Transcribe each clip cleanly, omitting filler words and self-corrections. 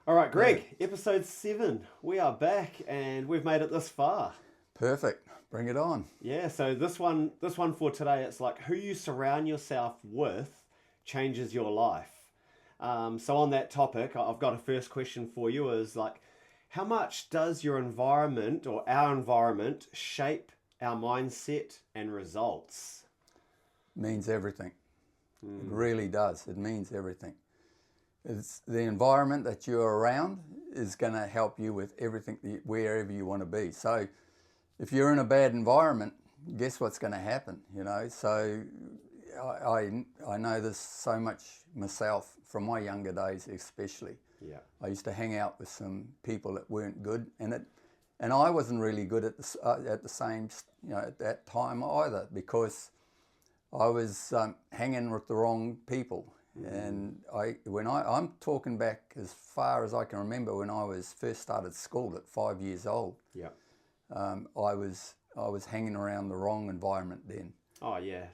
All right, Greg, episode 7. We are back and we've made it this far. Perfect. Bring it on. Yeah, so this one for today, it's like who you surround yourself with changes your life. So on that topic, I've got a first question for you is like how much does your environment or our environment shape our mindset and results? Means everything. It really does. It means everything. It's the environment that you're around is going to help you with everything wherever you want to be. So if you're in a bad environment, guess what's going to happen? So I know this so much myself from my younger days, especially. Yeah. I used to hang out with some people that weren't good, and I wasn't really good at the same at that time either, because I was hanging with the wrong people. And I'm talking back as far as I can remember when I was first started school at 5 years old. Yeah. I was hanging around the wrong environment then. Oh yeah.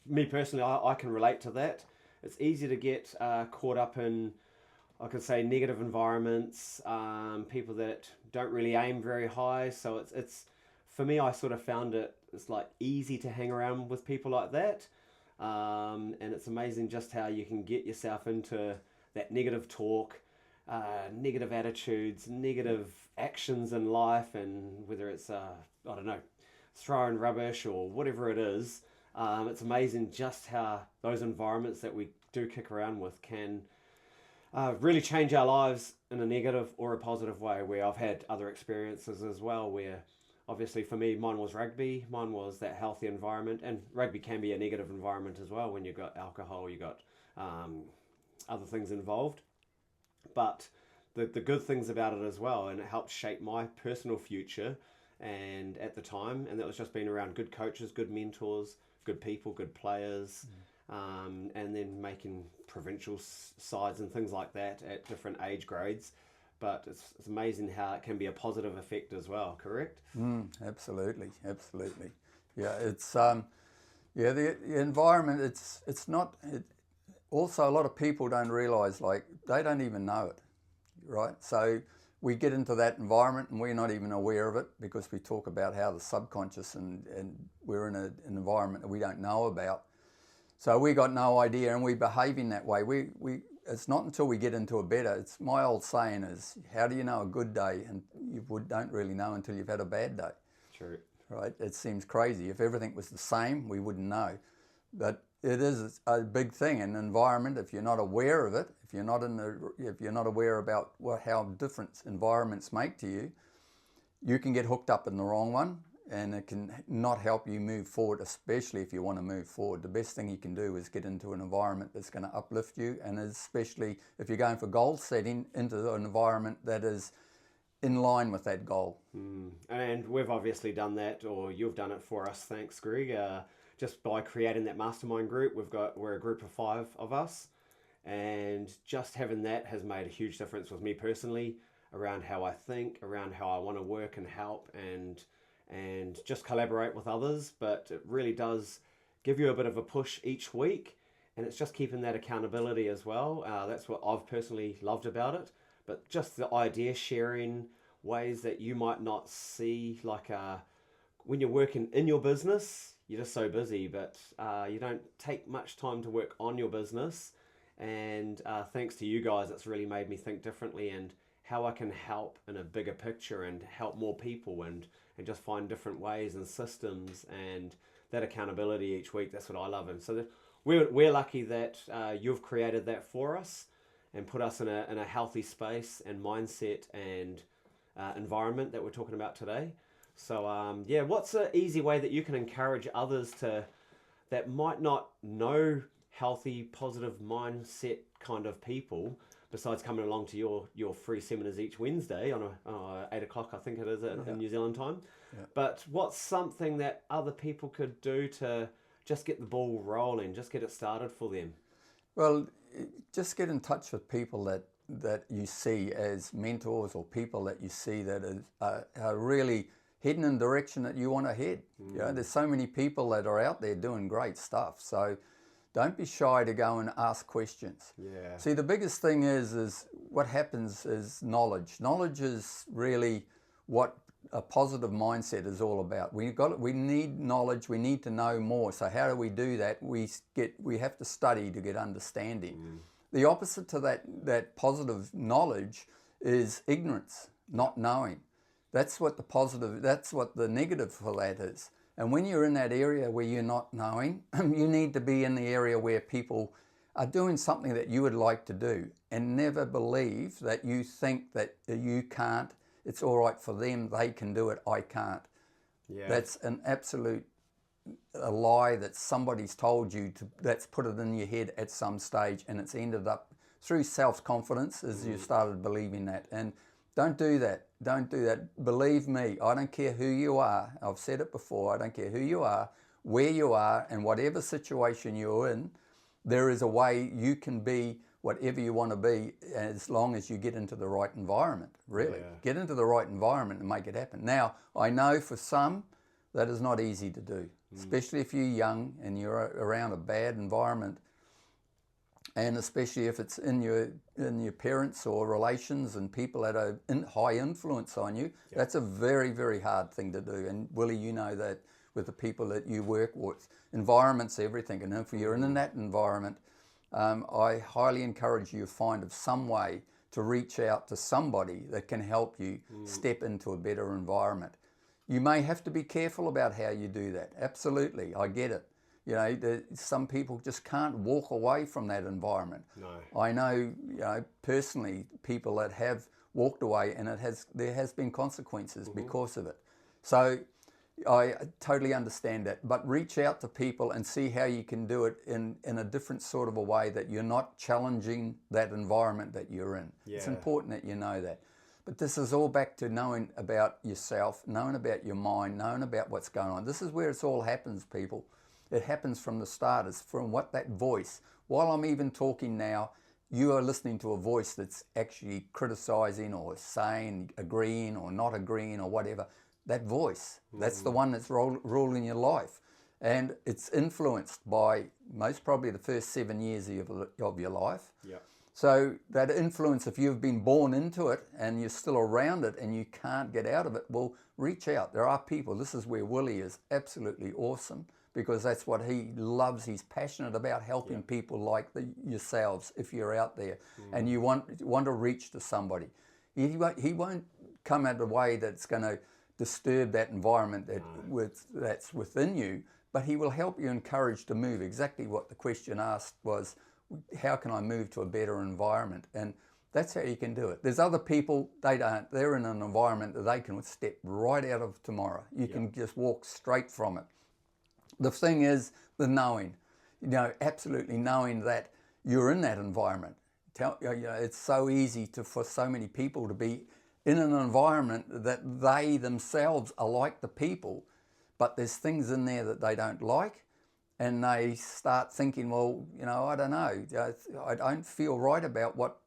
Me personally, I can relate to that. It's easy to get caught up in, I could say, negative environments, people that don't really aim very high. So it's for me, I sort of found it's like easy to hang around with people like that. And it's amazing just how you can get yourself into that negative talk, negative attitudes, negative actions in life, and whether it's, I don't know, throwing rubbish or whatever it is. It's amazing just how those environments that we do kick around with can really change our lives in a negative or a positive way. Where I've had other experiences as well where obviously for me mine was rugby, mine was that healthy environment, and rugby can be a negative environment as well when you've got alcohol, you've got other things involved. But the good things about it as well, and it helped shape my personal future and at the time, and that was just being around good coaches, good mentors, good people, good players, and then making provincial sides and things like that at different age grades. But it's amazing how it can be a positive effect as well, correct? Absolutely. Yeah, the environment. It's not. Also, a lot of people don't realise, like, they don't even know it, right? So we get into that environment and we're not even aware of it, because we talk about how the subconscious and we're in an environment that we don't know about. So we got no idea and we behave in that way. It's not until we get into a better. It's my old saying is, how do you know a good day? And don't really know until you've had a bad day. True. Right? It seems crazy. If everything was the same, we wouldn't know. But it is a big thing in the environment. If you're not aware of it, if you're not aware about how different environments make to you, you can get hooked up in the wrong one, and it can not help you move forward, especially if you want to move forward. The best thing you can do is get into an environment that's going to uplift you, and especially if you're going for goal setting, into an environment that is in line with that goal. And we've obviously done that, or you've done it for us, thanks, Greg. Just by creating that mastermind group, we're a group of 5 of us, and just having that has made a huge difference with me personally around how I think, around how I want to work and help, and just collaborate with others. But it really does give you a bit of a push each week, and it's just keeping that accountability as well. That's what I've personally loved about it. But just the idea sharing, ways that you might not see, like when you're working in your business, you're just so busy, but you don't take much time to work on your business. And thanks to you guys, it's really made me think differently and how I can help in a bigger picture and help more people, and just find different ways and systems and that accountability each week. That's what I love. And so we're lucky that you've created that for us and put us in a healthy space and mindset and environment that we're talking about today. So yeah, what's an easy way that you can encourage others that might not know healthy, positive mindset kind of people, besides coming along to your free seminars each Wednesday on 8 o'clock, I think it is, in New Zealand time. Yeah. But what's something that other people could do to just get the ball rolling, just get it started for them? Well, just get in touch with people that you see as mentors, or people that you see that are really heading in the direction that you want to head. There's so many people that are out there doing great stuff. So don't be shy to go and ask questions. Yeah. See, the biggest thing is what happens is knowledge. Knowledge is really what a positive mindset is all about. We need knowledge. We need to know more. So how do we do that? We have to study to get understanding. The opposite to that positive knowledge is ignorance, not knowing. That's what the negative for that is. And when you're in that area where you're not knowing, you need to be in the area where people are doing something that you would like to do, and never believe that you think that you can't. It's all right for them, they can do it, I can't. Yeah. That's an absolute a lie that somebody's told you to, that's put it in your head at some stage, and it's ended up through self-confidence as you started believing that. And don't do that. Don't do that. Believe me, I don't care who you are. I've said it before. I don't care who you are, where you are, and whatever situation you're in, there is a way you can be whatever you want to be as long as you get into the right environment, really. Yeah. Get into the right environment and make it happen. Now, I know for some that is not easy to do, especially if you're young and you're around a bad environment, and especially if it's in your parents or relations and people that are high influence on you. That's a very, very hard thing to do. And Willie, you know that with the people that you work with. Environment's everything, and if you're in that environment, I highly encourage you to find some way to reach out to somebody that can help you step into a better environment. You may have to be careful about how you do that. Absolutely, I get it. You know, some people just can't walk away from that environment. No. I know, personally, people that have walked away, and there has been consequences because of it. So I totally understand that. But reach out to people and see how you can do it in a different sort of a way that you're not challenging that environment that you're in. Yeah. It's important that you know that. But this is all back to knowing about yourself, knowing about your mind, knowing about what's going on. This is where it all happens, people. It happens from the start. It's from that voice. While I'm even talking now, you are listening to a voice that's actually criticizing or saying, agreeing or not agreeing or whatever. That voice, that's the one that's ruling your life. And it's influenced by most probably the first 7 years of your life. Yeah. So that influence, if you've been born into it and you're still around it and you can't get out of it, well, reach out. There are people. This is where Willie is absolutely awesome, because that's what he loves. He's passionate about helping people like yourselves if you're out there and you want to reach to somebody. He won't come out a way that's going to disturb that environment that's within you, but he will help you encourage to move. Exactly what the question asked was, how can I move to a better environment? And that's how you can do it. There's other people, they're in an environment that they can step right out of tomorrow. You can just walk straight from it. The thing is the knowing, absolutely knowing that you're in that environment. It's so easy for so many people to be in an environment that they themselves are like the people, but there's things in there that they don't like, and they start thinking, well, I don't know, I don't feel right about what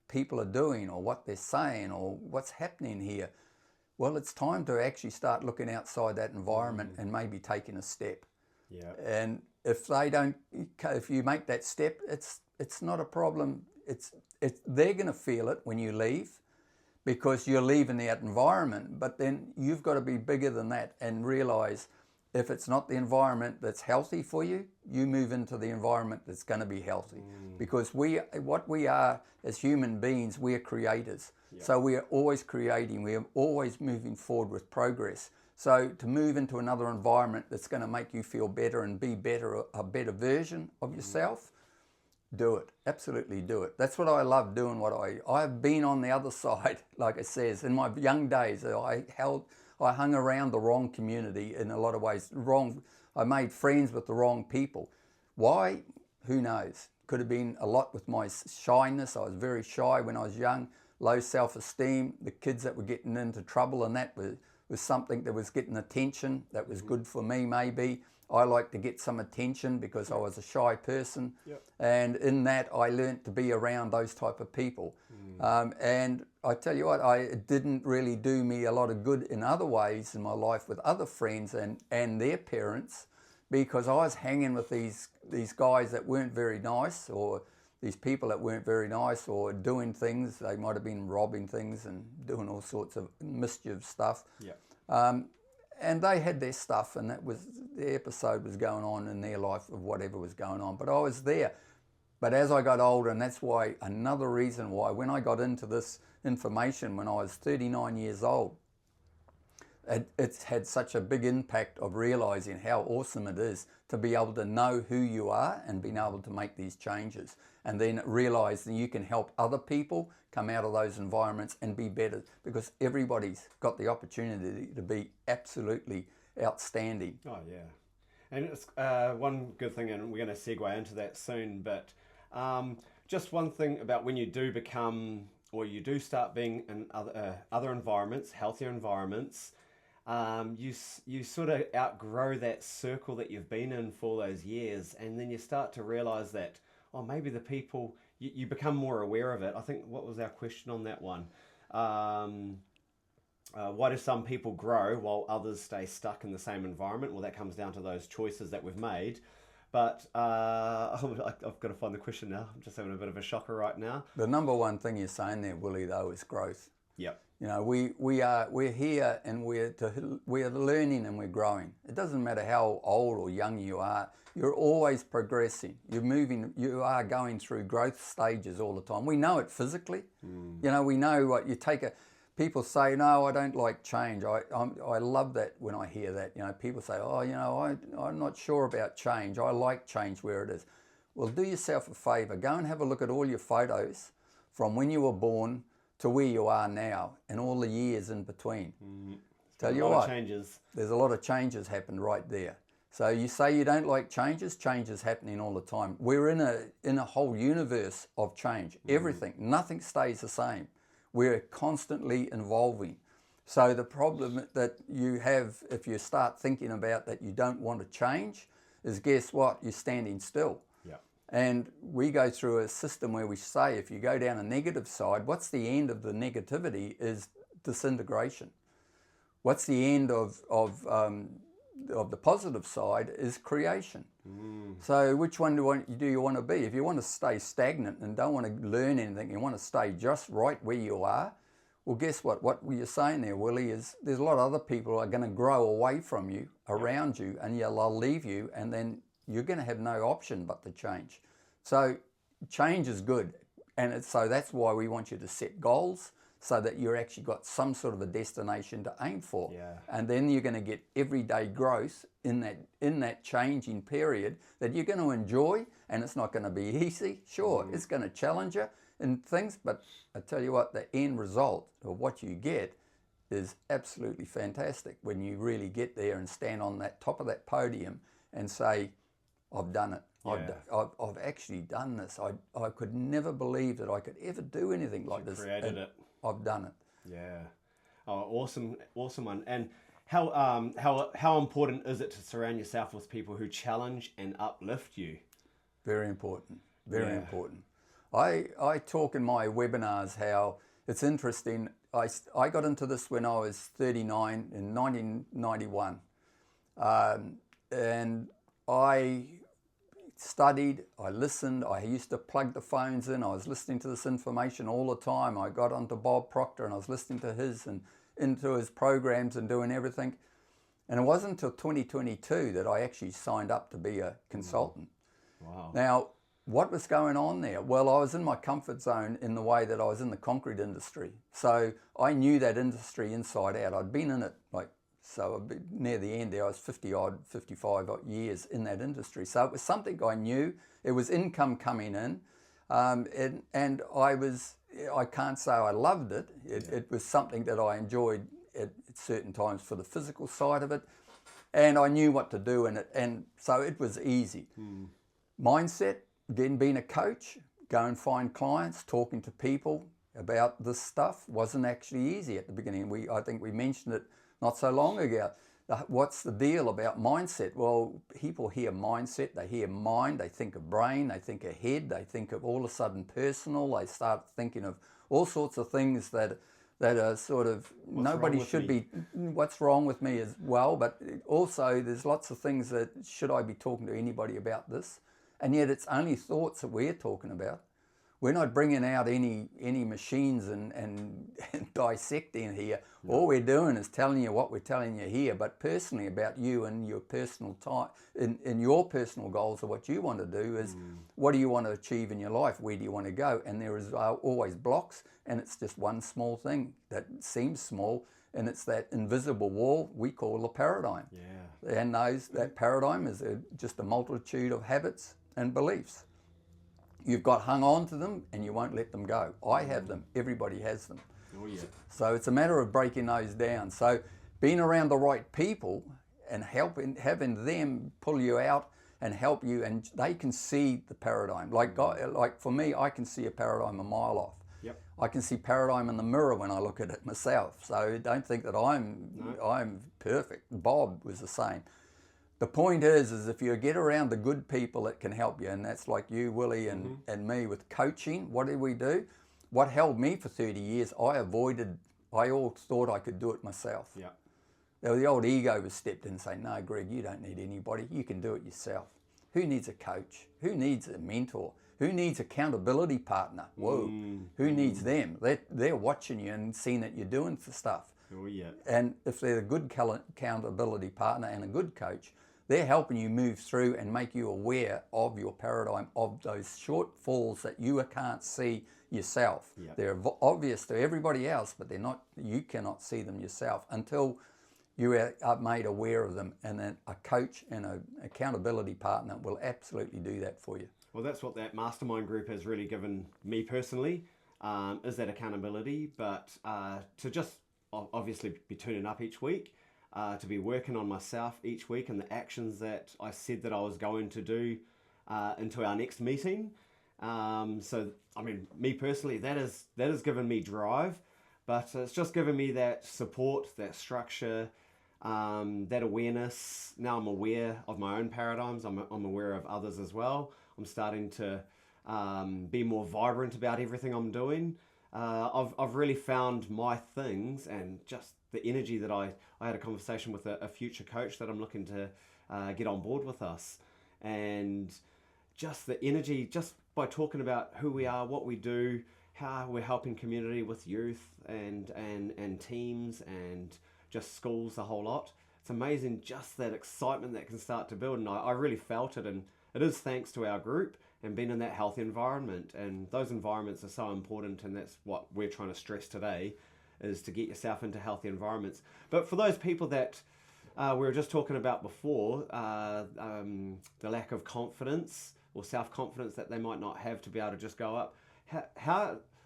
people are doing or what they're saying or what's happening here. Well, it's time to actually start looking outside that environment and maybe taking a step. Yeah. And if you make that step, it's not a problem. They're going to feel it when you leave, because you're leaving that environment. But then you've got to be bigger than that and realize, if it's not the environment that's healthy for you, you move into the environment that's going to be healthy. Because what we are as human beings, we are creators. So we are always creating. We are always moving forward with progress. So to move into another environment that's going to make you feel better and be better, a better version of yourself, do it. Absolutely do it. That's what I love doing. I've been on the other side, like it says. In my young days, I hung around the wrong community in a lot of ways. I made friends with the wrong people. Why? Who knows? Could have been a lot with my shyness. I was very shy when I was young. Low self-esteem. The kids that were getting into trouble, and that was something that was getting attention. That was good for me, maybe. I like to get some attention because I was a shy person. And in that, I learnt to be around those type of people. And I tell you what, it didn't really do me a lot of good in other ways in my life with other friends and their parents, because I was hanging with these guys that weren't very nice, or these people that weren't very nice or doing things. They might have been robbing things and doing all sorts of mischief stuff. Yeah. And they had their stuff, and that was the episode was going on in their life of whatever was going on. But I was there. But as I got older, and that's why another reason why when I got into this information when I was 39 years old, it's had such a big impact of realizing how awesome it is to be able to know who you are and being able to make these changes, and then realize that you can help other people come out of those environments and be better, because everybody's got the opportunity to be absolutely outstanding. Oh yeah, and it's one good thing, and we're going to segue into that soon, but just one thing about when you do become, or you do start being in other environments, healthier environments, you sort of outgrow that circle that you've been in for those years, and then you start to realize that, oh, maybe the people, you become more aware of it. I think, what was our question on that one? Why do some people grow while others stay stuck in the same environment? Well, that comes down to those choices that we've made. But I've got to find the question now. I'm just having a bit of a shocker right now. The number one thing you're saying there, Willie, though, is growth. Yep. You know, we're here and we're learning and we're growing. It doesn't matter how old or young you are. You're always progressing. You're moving. You are going through growth stages all the time. We know it physically. You know, we know what you take a. People say, no, I don't like change. I love that when I hear that. You know, people say, oh, you know, I'm not sure about change. I like change where it is. Well, do yourself a favour. Go and have a look at all your photos from when you were born to where you are now and all the years in between. Tell you what, there's a lot of changes happened right there. So you say you don't like changes, change is happening all the time. We're in a whole universe of change. Everything, nothing stays the same. We're constantly evolving. So the problem that you have if you start thinking about that you don't want to change is, guess what? You're standing still. Yeah. And we go through a system where we say if you go down a negative side, what's the end of the negativity is disintegration. What's the end of the positive side is creation. So which one do you want to be? If you want to stay stagnant and don't want to learn anything, you want to stay just right where you are, well, guess what? What you're saying there, Willie, is there's a lot of other people are going to grow away from you, around you, and they'll leave you, and then you're going to have no option but to change. So change is good, and so that's why we want you to set goals, so that you're actually got some sort of a destination to aim for. Yeah. And then you're going to get everyday growth in that changing period that you're going to enjoy, and it's not going to be easy. Sure, it's going to challenge you in things, but I tell you what, the end result of what you get is absolutely fantastic when you really get there and stand on that top of that podium and say, I've done it. Yeah. I've actually done this. I could never believe that I could ever do anything like this. Created it. I've done it. Yeah. Oh, awesome one. And how important is it to surround yourself with people who challenge and uplift you? Very important. Very important. I talk in my webinars how it's interesting. I got into this when I was 39 in 1991. And I studied, I listened, I used to plug the phones in, I was listening to this information all the time. I got onto Bob Proctor and I was listening to his and into his programs and doing everything. And it wasn't until 2022 that I actually signed up to be a consultant. Wow. Now, what was going on there? Well, I was in my comfort zone in the way that I was in the concrete industry. So I knew that industry inside out. I'd been in it so near the end there, I was 55 odd years in that industry. So it was something I knew. It was income coming in. And I can't say I loved it. It was something that I enjoyed at certain times for the physical side of it. And I knew what to do in it. And so it was easy. Mindset, again, being a coach, go and find clients, talking to people about this stuff wasn't actually easy at the beginning. I think we mentioned it not so long ago. What's the deal about mindset? Well, people hear mindset, they hear mind, they think of brain, they think of head, they think of all of a sudden personal, they start thinking of all sorts of things that are sort of, nobody should be, what's wrong with me as well, but also there's lots of things that, should I be talking to anybody about this? And yet it's only thoughts that we're talking about. We're not bringing out any machines and dissecting here. No. All we're doing is telling you what we're telling you here, but personally about you and your personal time, in your personal goals of what you want to do is what do you want to achieve in your life? Where do you want to go? And there is always blocks, and it's just one small thing that seems small, and it's that invisible wall we call the paradigm. Yeah. And that paradigm is just a multitude of habits and beliefs. You've got hung on to them and you won't let them go. I have them. Everybody has them. Oh, yeah. So it's a matter of breaking those down. So being around the right people and having them pull you out and help you, and they can see the paradigm. Like for me, I can see a paradigm a mile off. Yep. I can see paradigm in the mirror when I look at it myself. So don't think that I'm perfect. Bob was the same. The point is if you get around the good people that can help you, and that's like you, Willie, and me with coaching, what did we do? What held me for 30 years, I all thought I could do it myself. Yeah. The old ego was stepped in and saying, no, Greg, you don't need anybody. You can do it yourself. Who needs a coach? Who needs a mentor? Who needs accountability partner? Whoa. Who needs them? They're watching you and seeing that you're doing stuff. Oh, yeah. And if they're a good accountability partner and a good coach, they're helping you move through and make you aware of your paradigm, of those shortfalls that you can't see yourself. Yep. They're obvious to everybody else, but you cannot see them yourself until you are made aware of them. And then a coach and an accountability partner will absolutely do that for you. Well, that's what that mastermind group has really given me personally, is that accountability, but to just obviously be tuning up each week, to be working on myself each week and the actions that I said that I was going to do into our next meeting. So, I mean, me personally, that has given me drive, but it's just given me that support, that structure, that awareness. Now I'm aware of my own paradigms. I'm aware of others as well. I'm starting to be more vibrant about everything I'm doing. I've really found my things, and just the energy that I had a conversation with a future coach that I'm looking to get on board with us, and just the energy, just by talking about who we are, what we do, how we're helping community with youth and teams and just schools, a whole lot. It's amazing just that excitement that can start to build, and I really felt it, and it is thanks to our group and being in that healthy environment. And those environments are so important, and that's what we're trying to stress today, is to get yourself into healthy environments. But for those people that we were just talking about before, the lack of confidence or self-confidence that they might not have to be able to just go up,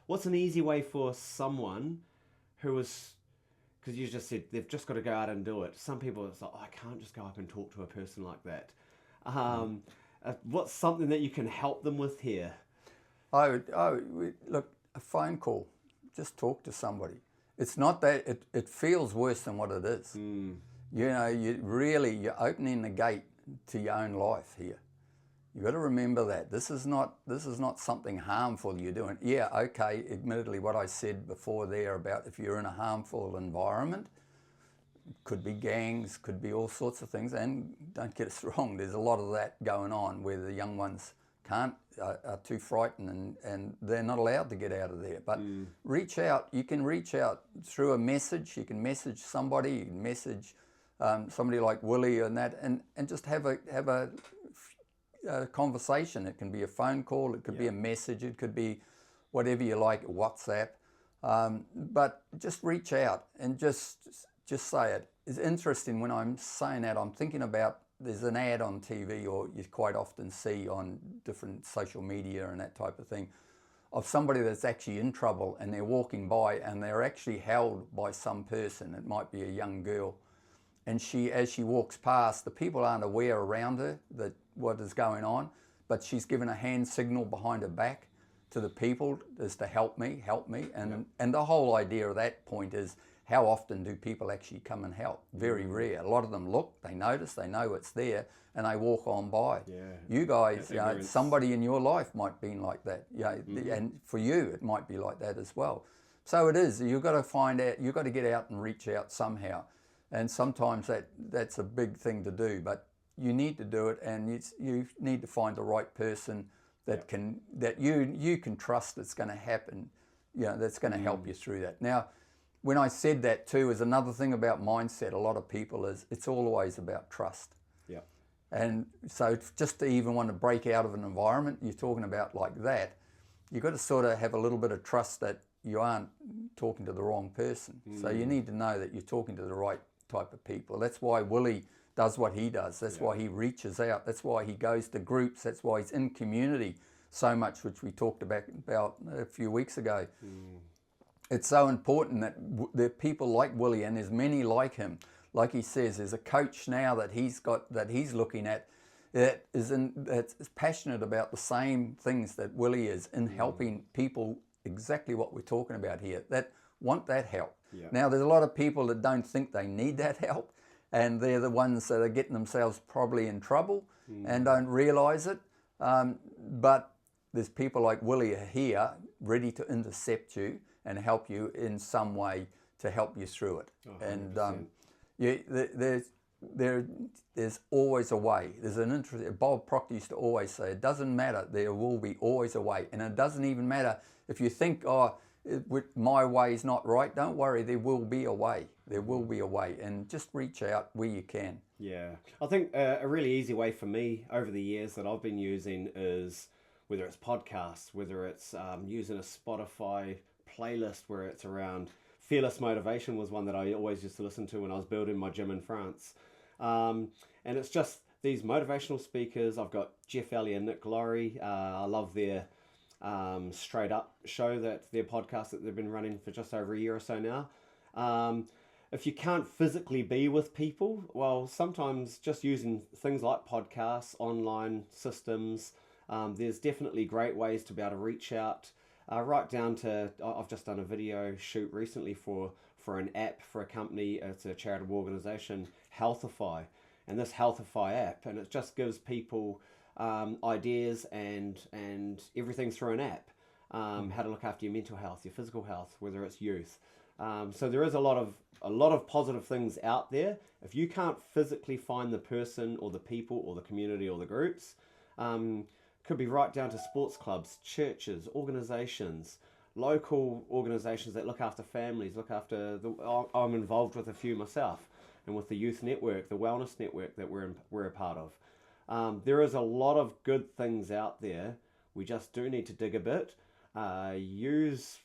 what's an easy way for someone who is, because you just said they've just got to go out and do it. Some people, it's like, I can't just go up and talk to a person like that. What's something that you can help them with here? Look, a phone call. Just talk to somebody. It's not that it feels worse than what it is. You know, you're opening the gate to your own life here. You've got to remember that this is not something harmful you're doing. Yeah, okay. Admittedly, what I said before there about if you're in a harmful environment, could be gangs, could be all sorts of things. And don't get us wrong, there's a lot of that going on where the young ones are too frightened and they're not allowed to get out of there. But reach out. You can reach out through a message. You can message somebody. You can message somebody like Willie and that, and just have a conversation. It can be a phone call. It could be a message. It could be whatever you like, WhatsApp. But just reach out and just say it. It's interesting when I'm saying that, I'm thinking about, there's an ad on TV, or you quite often see on different social media and that type of thing, of somebody that's actually in trouble and they're walking by and they're actually held by some person. It might be a young girl. And as she walks past, the people aren't aware around her that what is going on, but she's given a hand signal behind her back to the people as to help me. And the whole idea of that point is, how often do people actually come and help? Very rare. A lot of them look, they notice, they know it's there, and they walk on by. Yeah. You guys, somebody in your life might be like that. And for you, it might be like that as well. So it is, you've got to find out, you've got to get out and reach out somehow. And sometimes that's a big thing to do, but you need to do it, and you need to find the right person that you can trust that's going to happen, that's going to help you through that. Now, when I said that too, is another thing about mindset. A lot of people it's always about trust. Yeah. And so just to even want to break out of an environment you're talking about like that, you've got to sort of have a little bit of trust that you aren't talking to the wrong person. So you need to know that you're talking to the right type of people. That's why Willie does what he does. That's why he reaches out. That's why he goes to groups. That's why he's in community so much, which we talked about a few weeks ago. It's so important that there are people like Willie, and there's many like him. Like he says, there's a coach now that he's looking at that's passionate about the same things that Willie is in helping people, exactly what we're talking about here, that want that help. Yeah. Now, there's a lot of people that don't think they need that help, and they're the ones that are getting themselves probably in trouble and don't realize it. But there's people like Willie here ready to intercept you and help you in some way to help you through it. There's always a way. There's an interest. Bob Proctor used to always say, it doesn't matter, there will be always a way. And it doesn't even matter if you think, my way is not right, don't worry, there will be a way. There will be a way. And just reach out where you can. Yeah. I think a really easy way for me over the years that I've been using is, whether it's podcasts, whether it's using a Spotify playlist where it's around Fearless Motivation was one that I always used to listen to when I was building my gym in France. And it's just these motivational speakers. I've got Jeff Elliott and Nick Laurie. I love their Straight Up show, their podcast that they've been running for just over a year or so now. If you can't physically be with people, well, sometimes just using things like podcasts, online systems, there's definitely great ways to be able to reach out. Right down to, I've just done a video shoot recently for an app for a company. It's a charitable organisation, Healthify, and this Healthify app, and it just gives people ideas and everything through an app. How to look after your mental health, your physical health, whether it's youth. So there is a lot of positive things out there. If you can't physically find the person or the people or the community or the groups, could be right down to sports clubs, churches, organisations, local organisations that look after families, I'm involved with a few myself, and with the youth network, the wellness network that we're a part of. There is a lot of good things out there. We just do need to dig a bit. Use,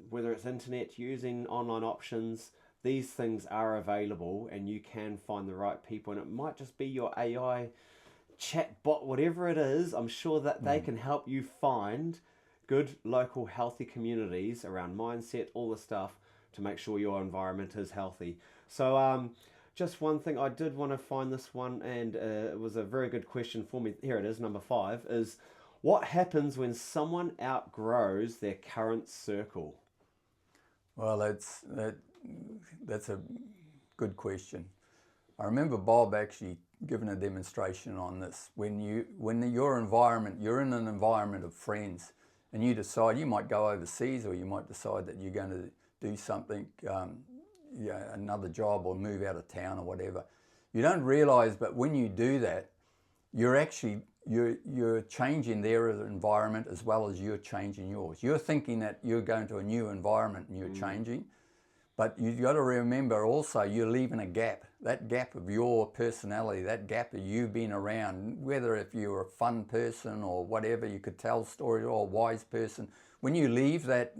whether it's internet, using online options, these things are available and you can find the right people, and it might just be your AI chatbot, whatever it is. I'm sure that they can help you find good local healthy communities around mindset, all the stuff, to make sure your environment is healthy. So just one thing, I did want to find this one, and it was a very good question for me. Here it is, number 5 is, what happens when someone outgrows their current circle? Well, that's a good question. I remember Bob actually giving a demonstration on this. When you're in an environment of friends, and you decide you might go overseas, or you might decide that you're going to do something, another job, or move out of town or whatever. You don't realise, but when you do that, you're changing their environment as well as you're changing yours. You're thinking that you're going to a new environment and you're changing, but you've got to remember also you're leaving a gap. That gap of your personality, that gap of you being around, whether if you're a fun person or whatever, you could tell stories, or a wise person. When you leave that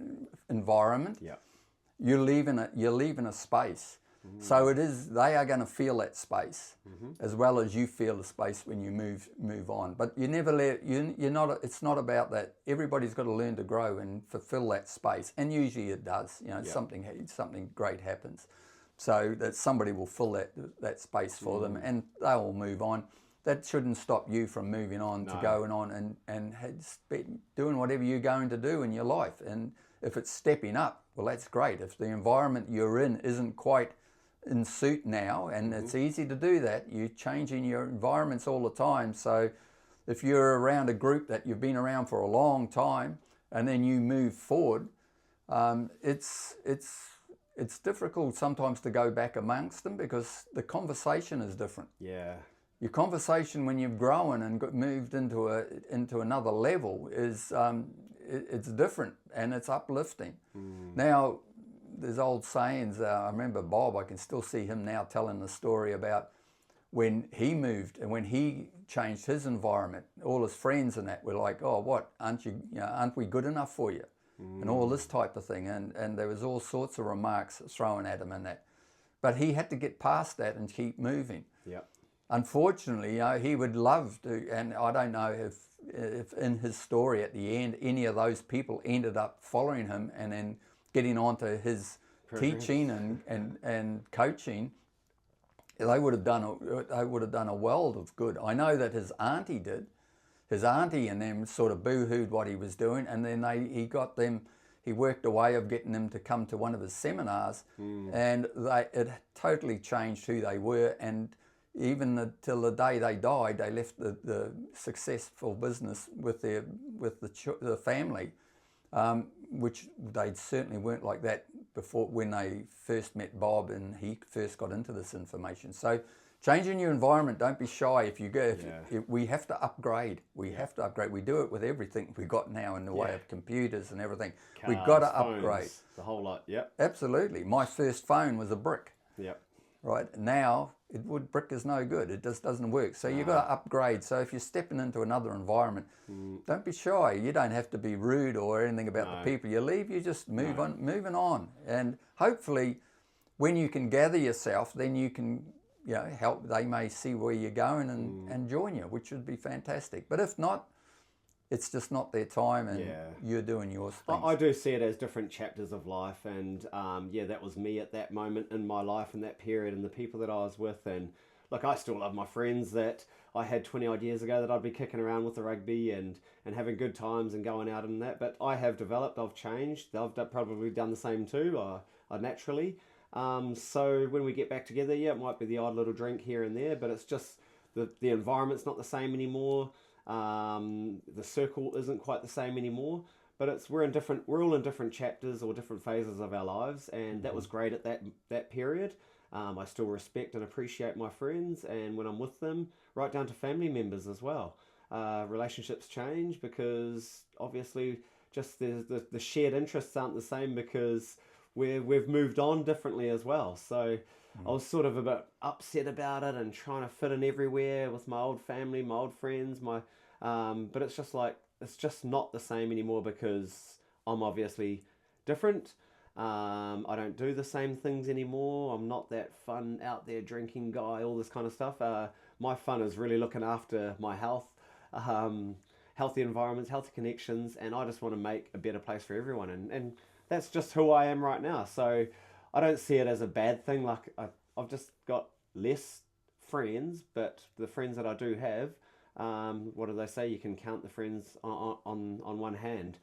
environment, you're leaving a space. So they are going to feel that space as well as you feel the space when you move on. But you never it's not about that. Everybody's got to learn to grow and fulfill that space. And usually it does, something great happens. So that somebody will fill that space for them, and they will move on. That shouldn't stop you from moving on to going on and doing whatever you're going to do in your life. And if it's stepping up, well, that's great. If the environment you're in isn't quite in suit now, and it's easy to do that, you're changing your environments all the time. So if you're around a group that you've been around for a long time and then you move forward, it's difficult sometimes to go back amongst them because the conversation is different. your conversation when you've grown and moved into another level is it's different and it's uplifting. Now, there's old sayings. I remember Bob. I can still see him now telling the story about when he moved and when he changed his environment. All his friends and that were like, "Oh, what? Aren't aren't we good enough for you?" And all this type of thing. And there was all sorts of remarks thrown at him and that. But he had to get past that and keep moving. Yep. Unfortunately, he would love to, and I don't know if in his story at the end, any of those people ended up following him and then getting onto his teaching and coaching. They would have done a world of good. I know that his auntie did. His auntie and them sort of boo-hooed what he was doing, and then he worked a way of getting them to come to one of his seminars, and it totally changed who they were. And even till the day they died, they left the successful business with the family, which they certainly weren't like that before when they first met Bob and he first got into this information. So changing your environment, don't be shy. If you go, we have to upgrade. We have to upgrade. We do it with everything we got now in the way of computers and everything. Cars, we've got to phones, upgrade. the whole lot. Yep. Absolutely. My first phone was a brick. Yep. Right now, brick is no good. It just doesn't work. So you've got to upgrade. So if you're stepping into another environment, don't be shy. You don't have to be rude or anything about the people you leave. You just moving on. And hopefully, when you can gather yourself, then you can help. They may see where you're going and join you, which would be fantastic. But if not, it's just not their time, and you're doing yours thing. I do see it as different chapters of life, and that was me at that moment in my life, in that period, and the people that I was with. And look, I still love my friends that I had 20 odd years ago that I'd be kicking around with the rugby and having good times and going out and that. But I have developed, I've changed. They've probably done the same too, naturally. So when we get back together, it might be the odd little drink here and there, but it's just the environment's not the same anymore. The circle isn't quite the same anymore, but we're all in different chapters or different phases of our lives, and that was great at that period. I still respect and appreciate my friends, and when I'm with them, right down to family members as well. Relationships change because obviously just the shared interests aren't the same because we've moved on differently as well. So I was sort of a bit upset about it and trying to fit in everywhere with my old family, my old friends, but it's just not the same anymore because I'm obviously different. I don't do the same things anymore. I'm not that fun out there drinking guy, all this kind of stuff. My fun is really looking after my health, healthy environments, healthy connections, and I just want to make a better place for everyone. And that's just who I am right now. So I don't see it as a bad thing. Like I've just got less friends, but the friends that I do have, what do they say? You can count the friends on one hand.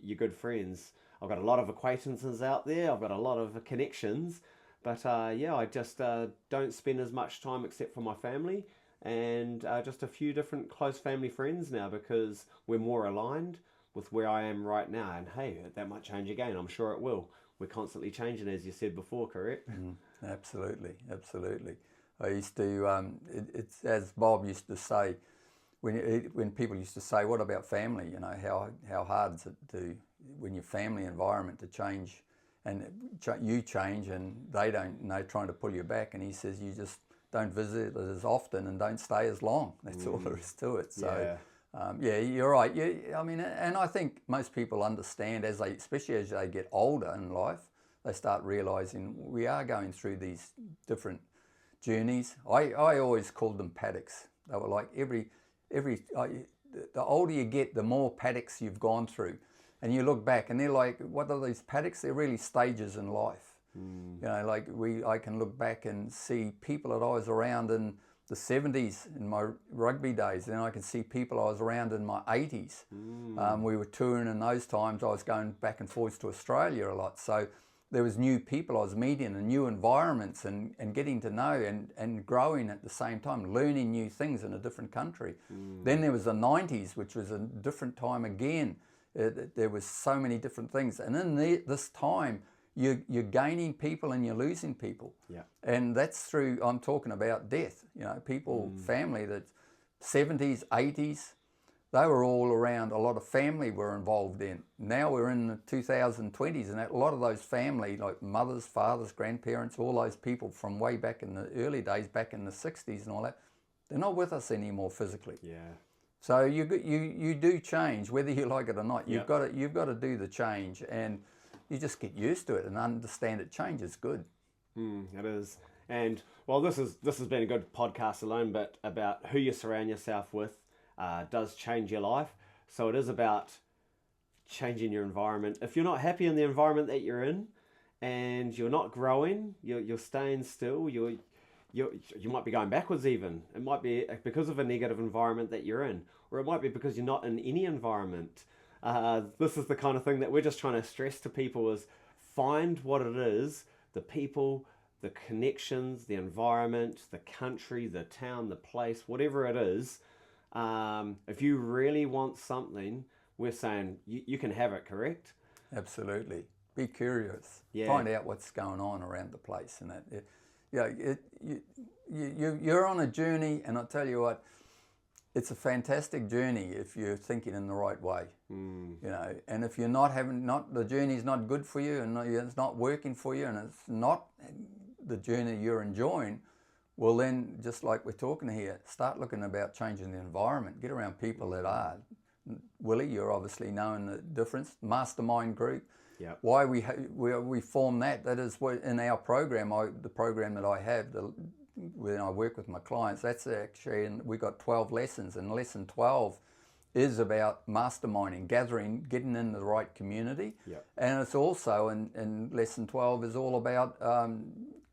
You're good friends. I've got a lot of acquaintances out there. I've got a lot of connections, but I just don't spend as much time except for my family and just a few different close family friends now because we're more aligned with where I am right now. And hey, that might change again. I'm sure it will. We're constantly changing, as you said before, correct? Absolutely. I used to, it's as Bob used to say, when people used to say, what about family? How hard is it when your family environment to change and you change and they don't, trying to pull you back. And he says, you just don't visit as often and don't stay as long. That's all there is to it. So. You're right. And I think most people understand especially as they get older in life, they start realising we are going through these different journeys. I always called them paddocks. They were like the older you get, the more paddocks you've gone through, and you look back and they're like, what are these paddocks? They're really stages in life. I can look back and see people that I was around in the 70s in my rugby days. Then I can see people I was around in my 80s. We were touring in those times. I was going back and forwards to Australia a lot. So there was new people I was meeting and new environments and getting to know and growing at the same time, learning new things in a different country. Then there was the 90s, which was a different time again. There was so many different things. And in this time, you're gaining people and you're losing people. Yeah. And that's through, I'm talking about death, people, family that 70s, 80s, they were all around. A lot of family were involved in. Now we're in the 2020s, and a lot of those family, like mothers, fathers, grandparents, all those people from way back in the early days, back in the 60s and all that, they're not with us anymore physically. Yeah. So you do change, whether you like it or not. Yep. You've got to do the change, and you just get used to it and understand it. Change is good. It is. And well, this has been a good podcast alone, but about who you surround yourself with does change your life. So it is about changing your environment. If you're not happy in the environment that you're in, and you're not growing, you're staying still, you might be going backwards even. It might be because of a negative environment that you're in, or it might be because you're not in any environment. This is the kind of thing that we're just trying to stress to people is find what it is, the people, the connections, the environment, the country, the town, the place, whatever it is. If you really want something, we're saying you can have it, correct? Absolutely. Be curious. Yeah. Find out what's going on around the place. And you're on a journey, and I'll tell you what, it's a fantastic journey if you're thinking in the right way. And if you're not the journey's not good for you, and it's not working for you, and it's not the journey you're enjoying, well then, just like we're talking here, start looking about changing the environment. Get around people that are. Willie, you're obviously knowing the difference. Mastermind group. Yep. Why we form that is what in our program, the program that I have, when I work with my clients, that's actually, and we got 12 lessons, and lesson 12 is about masterminding, gathering, getting into the right community. Yep. And it's also, in lesson 12 is all about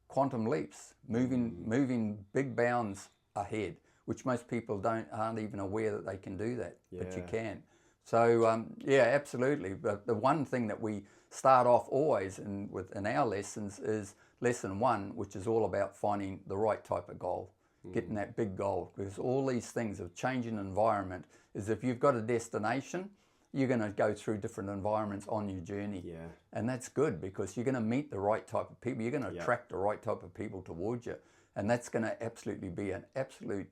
quantum leaps, moving big bounds ahead, which most people aren't even aware that they can do that, but you can. So absolutely. But the one thing that we start off always in our lessons is lesson 1, which is all about finding the right type of goal, getting that big goal. Because all these things of changing environment is, if you've got a destination, you're going to go through different environments on your journey. Yeah. And that's good, because you're going to meet the right type of people. You're going to attract the right type of people towards you. And that's going to absolutely be an absolute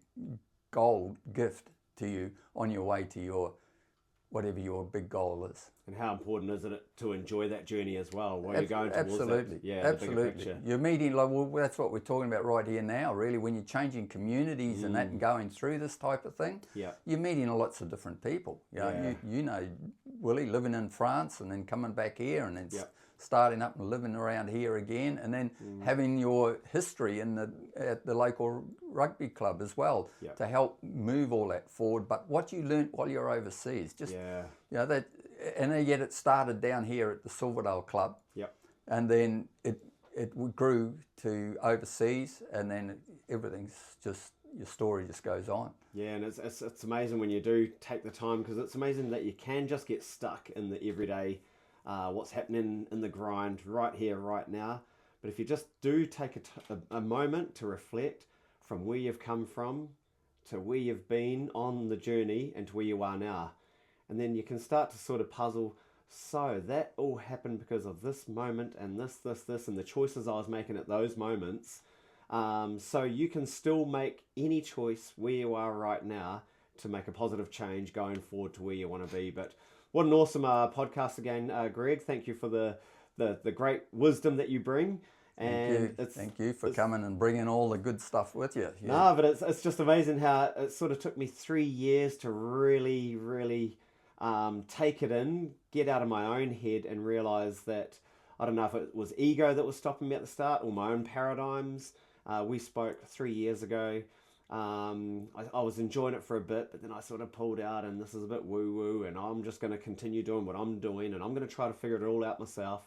gold gift to you on your way to your whatever your big goal is. And how important is it to enjoy that journey as well while you're going towards absolutely. that? Yeah, absolutely. The bigger picture. You're meeting, that's what we're talking about right here now, really. When you're changing communities and that and going through this type of thing, you're meeting lots of different people. You know, Willie, living in France and then coming back here and then starting up and living around here again, and then having your history at the local rugby club as well to help move all that forward. But what you learnt while you're overseas, just that, and yet it started down here at the Silverdale Club, and then it grew to overseas, and then everything's just, your story just goes on. Yeah, and it's amazing when you do take the time, because it's amazing that you can just get stuck in the everyday. What's happening in the grind right here, right now. But if you just do take a moment to reflect from where you've come from to where you've been on the journey and to where you are now, and then you can start to sort of puzzle, so that all happened because of this moment and this, and the choices I was making at those moments. So you can still make any choice where you are right now to make a positive change going forward to where you want to be. But what an awesome podcast again, Greg. Thank you for the great wisdom that you bring. And Thank you for coming and bringing all the good stuff with you. No, but it's just amazing how it sort of took me 3 years to really, really take it in, get out of my own head and realize that, I don't know if it was ego that was stopping me at the start or my own paradigms. We spoke 3 years ago. I was enjoying it for a bit, but then I sort of pulled out, and this is a bit woo-woo, and I'm just going to continue doing what I'm doing, and I'm going to try to figure it all out myself.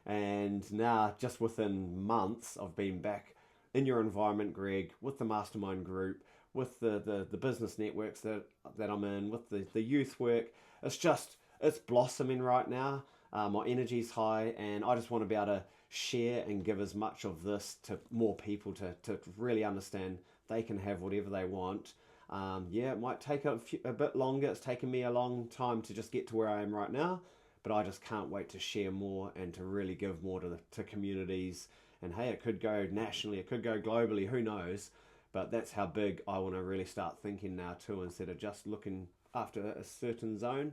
And now, just within months of being back in your environment, Greg, with the mastermind group, with the business networks that I'm in, with the youth work, it's blossoming right now. My energy's high, and I just want to be able to share and give as much of this to more people to really understand they can have whatever they want. It might take a bit longer. It's taken me a long time to just get to where I am right now, but I just can't wait to share more and to really give more to communities. And hey, it could go nationally, it could go globally, who knows? But that's how big I want to really start thinking now too, instead of just looking after a certain zone.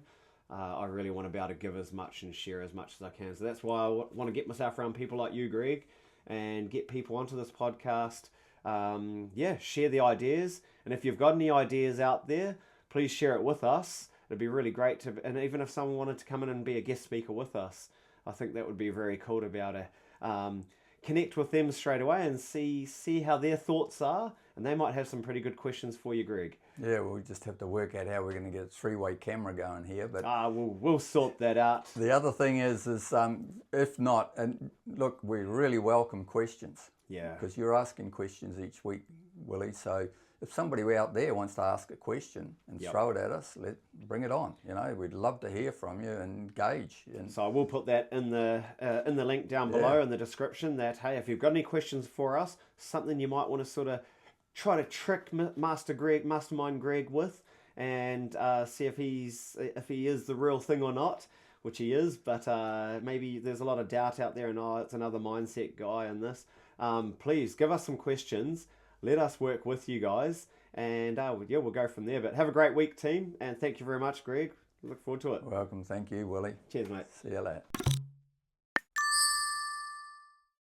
I really want to be able to give as much and share as much as I can. So that's why I want to get myself around people like you, Greg, and get people onto this podcast. Share the ideas. And if you've got any ideas out there, please share it with us. It'd be really great to, and even if someone wanted to come in and be a guest speaker with us, I think that would be very cool to be able to connect with them straight away and see how their thoughts are. And they might have some pretty good questions for you, Greg. Yeah, we'll just have to work out how we're going to get a three-way camera going here. But we'll sort that out. The other thing is if not, and look, we really welcome questions. Yeah. Because you're asking questions each week, Willie. So if somebody out there wants to ask a question and throw it at us, bring it on. You know, we'd love to hear from you and engage. And so I will put that in the link down below in the description. That hey, if you've got any questions for us, something you might want to sort of try to trick Mastermind Greg with, and see if he is the real thing or not, which he is. But maybe there's a lot of doubt out there, and it's another mindset guy in this. Please give us some questions. Let us work with you guys, and we'll go from there. But have a great week, team, and thank you very much, Greg. Look forward to it. Welcome. Thank you, Willie. Cheers, mate. See you later.